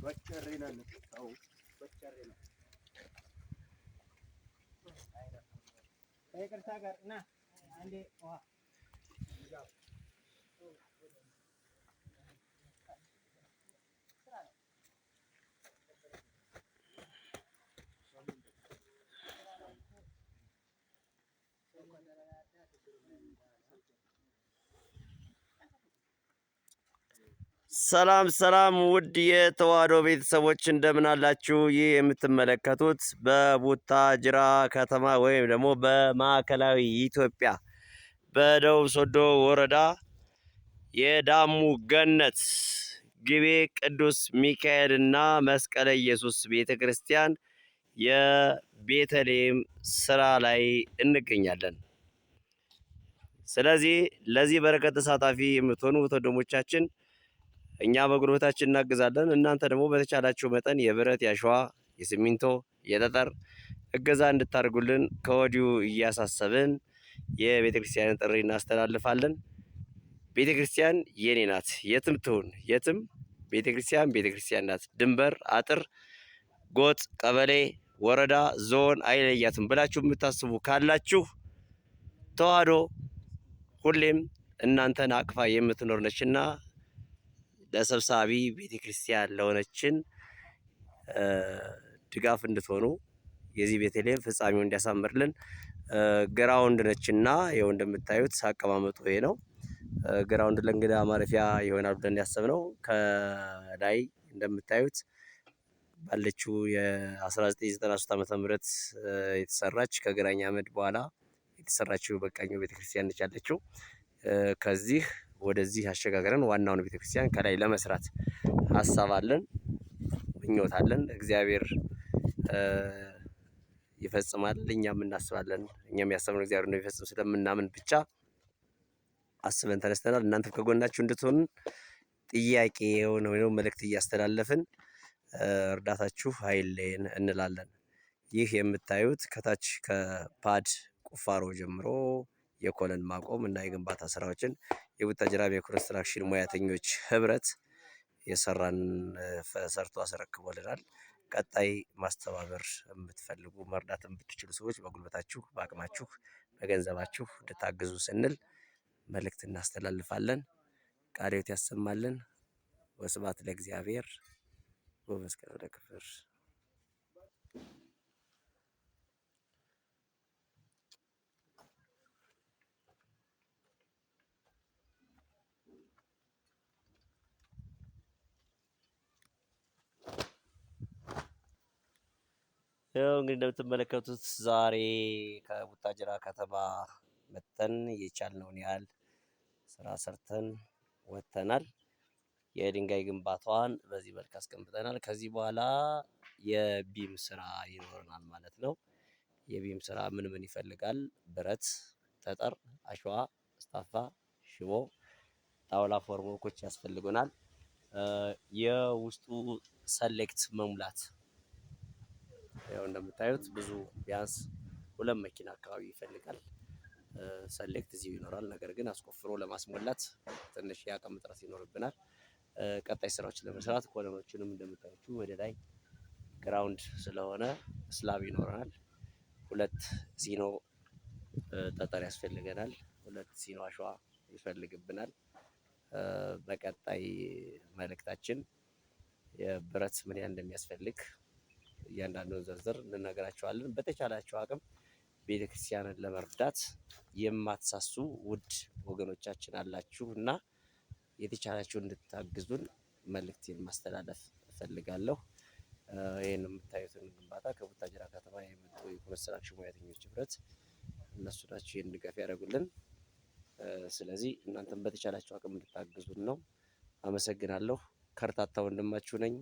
በቸሬና ነው በቸሬና ይቅርታ ጋር እና አንዴ ውሃ ሰላም ሰላም ውድ የተዋሕዶ ቤተሰቦች እንደምን አላችሁ? ይህ የምትመለከቱት በቡታጅራ ከተማ ወይም ደግሞ በማዕከላዊ ኢትዮጵያ በደቡብ ሶዶ ወረዳ የዳሙ ገነት ግቤ ቅዱስ ሚካኤል እና መስቀለ ኢየሱስ ቤተክርስቲያን የቤተልሔም ስራ ላይ እንገኛለን። ስለዚህ ለዚህ በረከት ተሳታፊ የምትሆኑ ወንድሞቻችን እኛ በጉልበታችን እናግዛለን። እናንተ ደግሞ በተቻላችሁ መጠን የብረት፣ የአሸዋ፣ የሲሚንቶ፣ የጠጠር እገዛ እንድታደርጉልን ከወዲሁ እያሳሰብን የቤተክርስቲያንን ጥሪ እናስተላልፋለን። ቤተክርስቲያን የኔ ናት፣ የትም ትሁን የትም ቤተክርስቲያን ናት። ድንበር፣ አጥር፣ ጎጥ፣ ቀበሌ፣ ወረዳ፣ ዞን አይለያትም ብላችሁ የምታስቡ ካላችሁ ተዋሕዶ ሁሌም እናንተን አቅፋ የምትኖር ነችና ለሰብሳቢ ቤተክርስቲያን ለሆነችን ድጋፍ እንድትሆኑ የዚህ ቤተልሔም ፍጻሜው እንዲያሳምርልን ግራውንድ ነችና ይኸው እንደምታዩት አቀማመጡ ይሄ ነው። ግራውንድ ለእንግዳ ማረፊያ ይሆናል ብለን ያሰብነው ከላይ እንደምታዩት ባለችው የ1993 ዓ.ም የተሰራች ከግራኝ አመድ በኋላ የተሰራችው በቃኛው ቤተክርስቲያን ነች ያለችው። ከዚህ ወደዚህ አሸጋግረን ዋናውን ቤተክርስቲያን ከላይ ለመስራት ሀሳብ አለን፣ ምኞት አለን። እግዚአብሔር ይፈጽማል፣ እኛም እናስባለን። እኛም ያሰብነው እግዚአብሔር ነው ይፈጽም ስለምናምን ብቻ አስበን ተነስተናል። እናንተም ከጎናችሁ እንድትሆኑ ጥያቄ የሆነ መልእክት እያስተላለፍን እርዳታችሁ አይለየን እንላለን። ይህ የምታዩት ከታች ከፓድ ቁፋሮ ጀምሮ የኮለን ማቆም እና የግንባታ ስራዎችን የቡታጅራ የኮንስትራክሽን ሙያተኞች ህብረት የሰራን ሰርቶ አስረክቦልናል። ቀጣይ ማስተባበር የምትፈልጉ መርዳት የምትችሉ ሰዎች በጉልበታችሁ፣ በአቅማችሁ፣ በገንዘባችሁ እንድታግዙ ስንል መልእክት እናስተላልፋለን። ቃለ ሕይወት ያሰማልን። ወስብሐት ለእግዚአብሔር ወመስቀሉ ለክብር። ያው እንግዲህ እንደምትመለከቱት ዛሬ ከቡታጅራ ከተማ መተን የቻልነውን ያህል ስራ ሰርተን ወጥተናል። የድንጋይ ግንባታዋን በዚህ መልክ አስቀምጠናል። ከዚህ በኋላ የቢም ስራ ይኖረናል ማለት ነው። የቢም ስራ ምን ምን ይፈልጋል? ብረት፣ ጠጠር፣ አሸዋ፣ ስታፋ፣ ሽቦ፣ ጣውላ፣ ፎርሞኮች ያስፈልጉናል። የውስጡ ሰሌክት መሙላት ያው እንደምታዩት ብዙ ቢያንስ 2 መኪና አካባቢ ይፈልጋል። ሰሌክት እዚሁ ይኖራል። ነገር ግን አስቆፍሮ ለማስሞላት ትንሽ የአቅም እጥረት ይኖርብናል። ቀጣይ ስራዎችን ለመስራት ኮለኖችንም እንደምታዩት ወደ ላይ ግራውንድ ስለሆነ ስላብ ይኖረናል። 2 ሲኖ ጠጠር ያስፈልገናል። 2 ሲኖ አሸዋ ይፈልግብናል። በቀጣይ መልእክታችን የብረት ምን ያህል እንደሚያስፈልግ እያንዳንዱን ዝርዝር እንነግራችኋለን። በተቻላችሁ አቅም ቤተክርስቲያንን ለመርዳት የማትሳሱ ውድ ወገኖቻችን አላችሁ እና የተቻላችሁ እንድታግዙን መልእክቴን ማስተላለፍ እፈልጋለሁ። ይህን የምታዩትን ግንባታ ከቡታጅራ ከተማ የመጡ የኮንስትራክሽን ሙያተኞች ህብረት እነሱ ናቸው ይህን ድጋፍ ያደርጉልን። ስለዚህ እናንተም በተቻላችሁ አቅም እንድታግዙን ነው። አመሰግናለሁ። ከርታታ ወንድማችሁ ነኝ።